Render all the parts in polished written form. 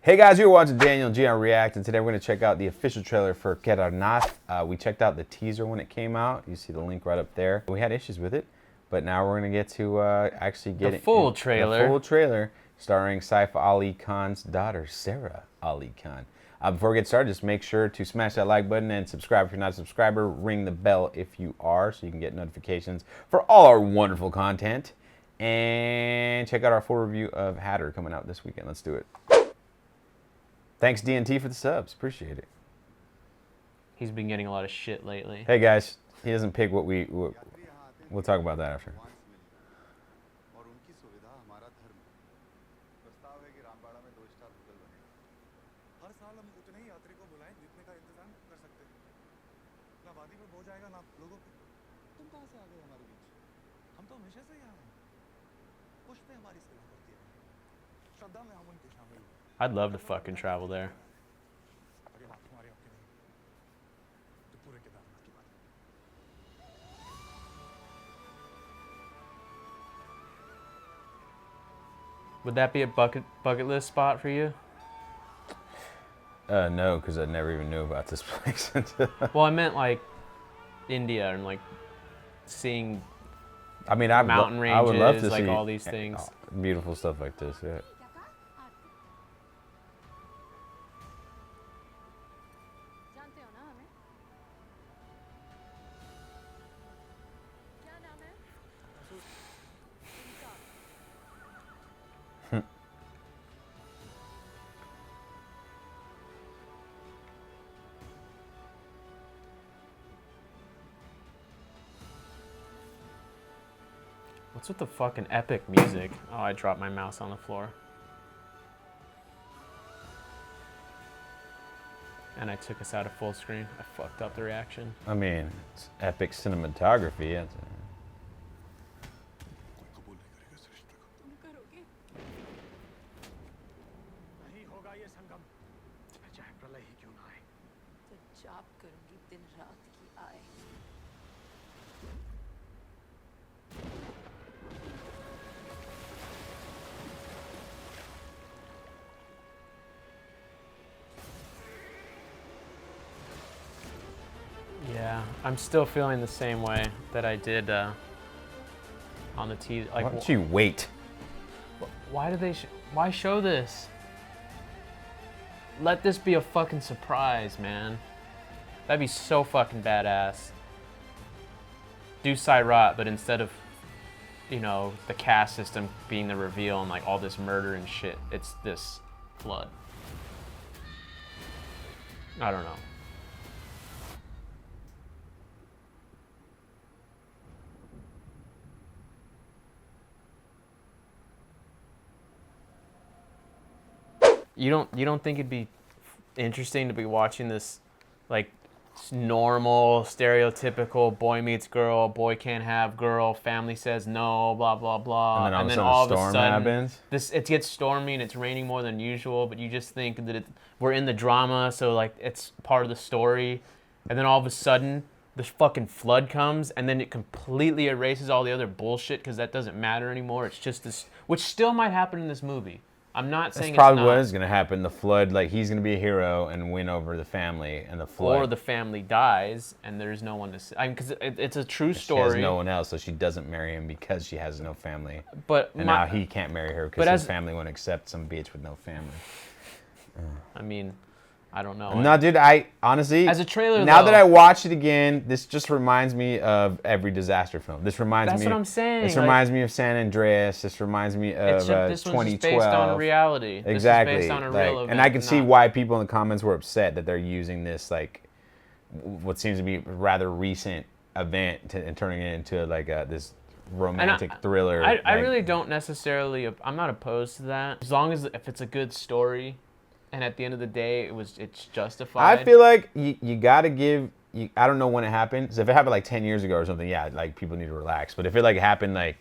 Hey guys, you're watching Daniel and Gian React, and today we're going to check out the official trailer for Kedarnath. We checked out the teaser when it came out. You see the link right up there. We had issues with it, but now we're going to get to actually get the full trailer. The full trailer starring Saif Ali Khan's daughter, Sarah Ali Khan. Before we get started, just make sure to smash that like button and subscribe if you're not a subscriber. Ring the bell if you are so you can get notifications for all our wonderful content. And check out our full review of Hatter coming out this weekend. Let's do it. Thanks, DNT, for the subs. Appreciate it. He's been getting a lot of shit lately. Hey, guys. He doesn't pick what we'll talk about that after. I'd love to fucking travel there. Would that be a bucket list spot for you? No, because I never even knew about this place. Well, I meant like India and like seeing. I mean, mountain ranges, I would love to like see all these things. Beautiful stuff like this. Yeah. What's with the fucking epic music? Oh, I dropped my mouse on the floor. And I took us out of full screen. I fucked up the reaction. I mean, it's epic cinematography. Yeah. Yeah, I'm still feeling the same way that I did on the teaser. Like, why don't you wait? Why do they? Why show this? Let this be a fucking surprise, man. That'd be so fucking badass. Do Sairat, but instead of, you know, the caste system being the reveal and like all this murder and shit, it's this flood. I don't know. You don't think it'd be interesting to be watching this, like, normal, stereotypical boy meets girl, boy can't have girl, family says no, blah blah blah, and then all of a sudden happens. It gets stormy and it's raining more than usual, but you just think that we're in the drama, so like it's part of the story, and then all of a sudden this fucking flood comes and then it completely erases all the other bullshit because that doesn't matter anymore. It's just this, which still might happen in this movie. I'm not saying it's probably not. What is going to happen. The flood, like he's going to be a hero and win over the family, and the flood. Or the family dies and there's no one to see. I mean, because it's a true story. She has no one else, so she doesn't marry him because she has no family. But now he can't marry her because his family won't accept some bitch with no family. I mean, I don't know. No, dude, I honestly, as a trailer, now that I watched it again, this just reminds me of every disaster film. This reminds me. That's what I'm saying. This reminds me of San Andreas. This reminds me of 2012. This one's just based on reality. Exactly. This is based on a real event. And I can see why people in the comments were upset that they're using this, like, what seems to be a rather recent event and turning it into like this romantic thriller. I really don't necessarily. I'm not opposed to that, as long as if it's a good story. And at the end of the day, it's justified. I feel like you gotta give. I don't know when it happened. So if it happened like 10 years ago or something, yeah, like people need to relax. But if it like happened like,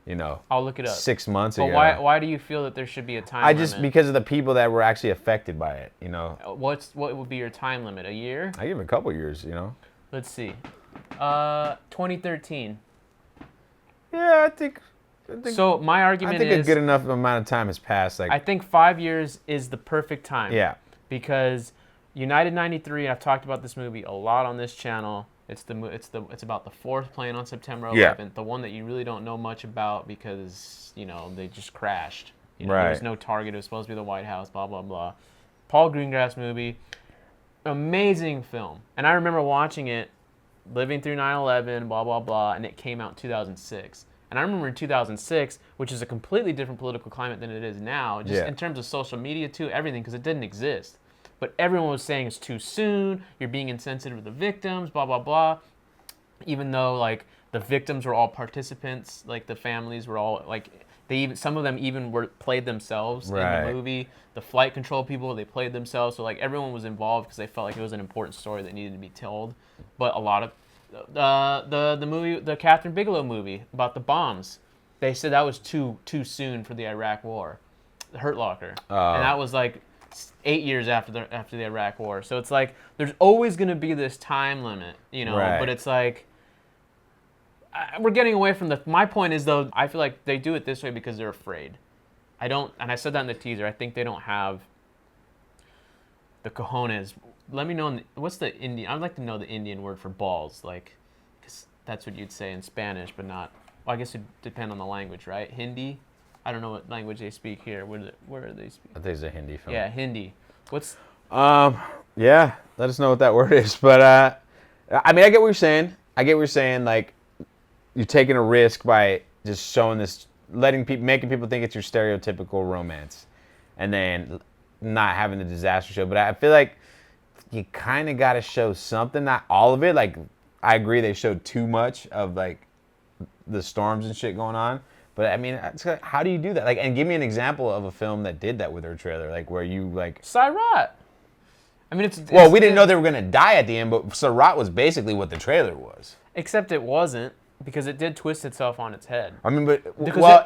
you know, I'll look it up. 6 months ago. But why do you feel that there should be a time limit? Because of the people that were actually affected by it. You know. What would be your time limit? A year? I give it a couple years. You know. Let's see. 2013. Yeah, I think So my argument I think is, a good enough amount of time has passed. Like I think 5 years is the perfect time. yeah, Because United 93, I've talked about this movie a lot on this channel. It's about the fourth plane on September 11th, the one that you really don't know much about because they just crashed. There was no target. It was supposed to be the White House. Blah blah blah. Paul Greengrass movie, amazing film. And I remember watching it, living through 9/11, blah blah blah, and it came out in 2006. And I remember in 2006, which is a completely different political climate than it is now, just in terms of social media too, everything, because it didn't exist. But everyone was saying it's too soon, you're being insensitive to the victims, blah, blah, blah. Even though, like, the victims were all participants, like, the families were all, like, some of them even played themselves in the movie. The flight control people, they played themselves. So, like, everyone was involved because they felt like it was an important story that needed to be told. But a lot of the movie, the Catherine Bigelow movie about the bombs, they said that was too soon for the Iraq War, the Hurt Locker, and that was like 8 years after the Iraq War. So it's like there's always going to be this time limit, But it's like we're getting away from my point is though I feel like they do it this way because they're afraid. And I said that in the teaser. I think they don't have the cojones. Let me know what's the Indian. I'd like to know the Indian word for balls, like, because that's what you'd say in Spanish, but not. Well, I guess it would depend on the language, right? Hindi. I don't know what language they speak here. Where are they speak? I think it's a Hindi film. Yeah, Hindi. What's? Yeah. Let us know what that word is. But I mean, I get what you're saying. Like, you're taking a risk by just showing this, making people think it's your stereotypical romance, and then not having the disaster show. But I feel like you kind of got to show something, not all of it. Like, I agree they showed too much of, like, the storms and shit going on. But, I mean, how do you do that? Like, and give me an example of a film that did that with their trailer. Like, where you, like... Sirot. I mean, well, we didn't know they were going to die at the end, but Sirot was basically what the trailer was. Except it wasn't, because it did twist itself on its head. I mean, but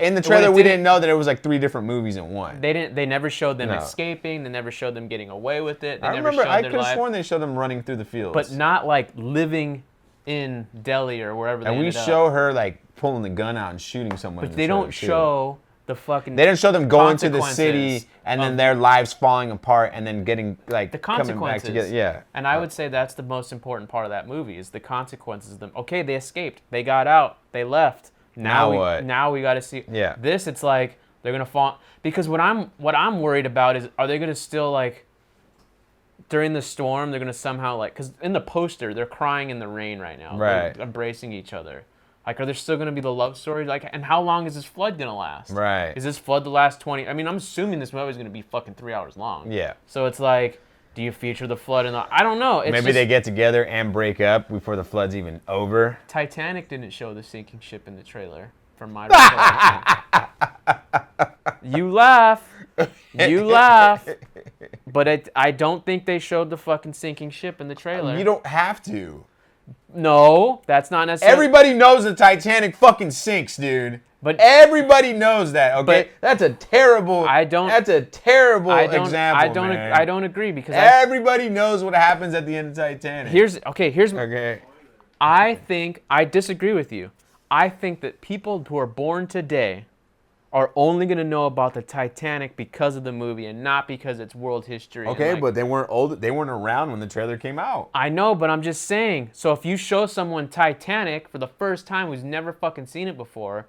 in the trailer, we didn't know that it was like 3 different movies in one. They never showed them escaping. They never showed them getting away with it. I could have sworn they showed them running through the fields. But not like living in Delhi or wherever they ended up. And we show her like pulling the gun out and shooting someone. But they don't show the fucking. They didn't show them going to the city and then their lives falling apart and then getting like the consequences. Coming back together. Yeah. And I would say that's the most important part of that movie is the consequences of them. Okay, they escaped. They got out. They left. Now what? Now we got to see. Yeah. This, it's like they're gonna fall because what I'm worried about is are they gonna still like during the storm they're gonna somehow like because in the poster they're crying in the rain right now. Right. They're embracing each other. Like, are there still going to be the love story? Like, and how long is this flood going to last? Right. Is this flood the last 20? I mean, I'm assuming this movie is going to be fucking 3 hours long. Yeah. So it's like, do you feature the flood in the? I don't know. It's Maybe they get together and break up before the flood's even over. Titanic didn't show the sinking ship in the trailer, from my recollection. You laugh. You laugh. But I don't think they showed the fucking sinking ship in the trailer. You don't have to. No, that's not necessarily. Everybody knows the Titanic fucking sinks, dude. But everybody knows that. Okay, that's a terrible. That's a terrible example. Man. I don't agree because everybody knows what happens at the end of Titanic. Okay. I disagree with you. I think that people who are born today are only going to know about the Titanic because of the movie and not because it's world history. Okay, but they weren't old. They weren't around when the trailer came out. I know, but I'm just saying. So if you show someone Titanic for the first time who's never fucking seen it before,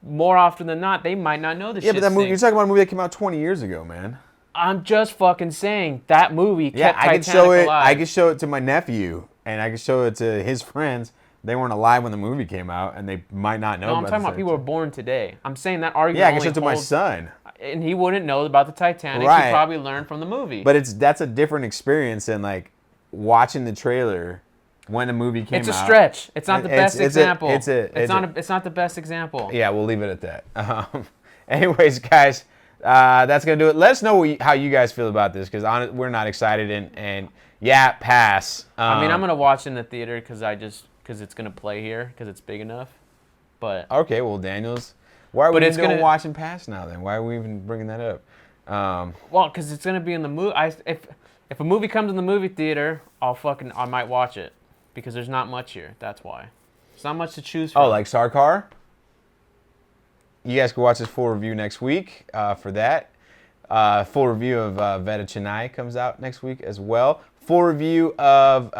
more often than not, they might not know the shit. Yeah, but that movie, you're talking about a movie that came out 20 years ago, man. I'm just fucking saying that movie kept Titanic alive. I could show it to my nephew, and I could show it to his friends. They weren't alive when the movie came out, and they might not know. No, I'm talking about people who were born today. I'm saying that argument. Yeah, I can show it to my son, and he wouldn't know about the Titanic. Right. He probably learned from the movie. But that's a different experience than like watching the trailer when the movie came out. It's a stretch. It's not the best example. It's not the best example. Yeah, we'll leave it at that. Anyways, guys, that's gonna do it. Let us know how you guys feel about this because we're not excited and yeah, pass. I mean, I'm gonna watch in the theater because it's going to play here, because it's big enough. But okay, well, Daniels, why are we doing watch and pass now then? Why are we even bringing that up? Well, because it's going to be in the movie. If a movie comes in the movie theater, I might watch it, because there's not much here. That's why. There's not much to choose from. Oh, like Sarkar? You guys can watch this full review next week for that. Full review of Veda Chennai comes out next week as well. Full review of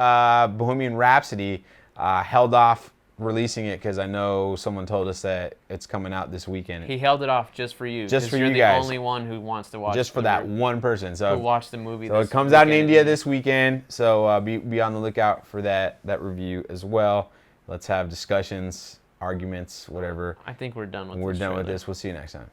Bohemian Rhapsody. Held off releasing it because I know someone told us that it's coming out this weekend. He held it off just for you. Just for you're you the guys. only one who wants to watch. Just for that one person. So who watched the movie. So this it comes out in weekend. India this weekend. So be on the lookout for that review as well. Let's have discussions, arguments, whatever. I think we're done with this. We're done with trailer. this. We'll see you next time.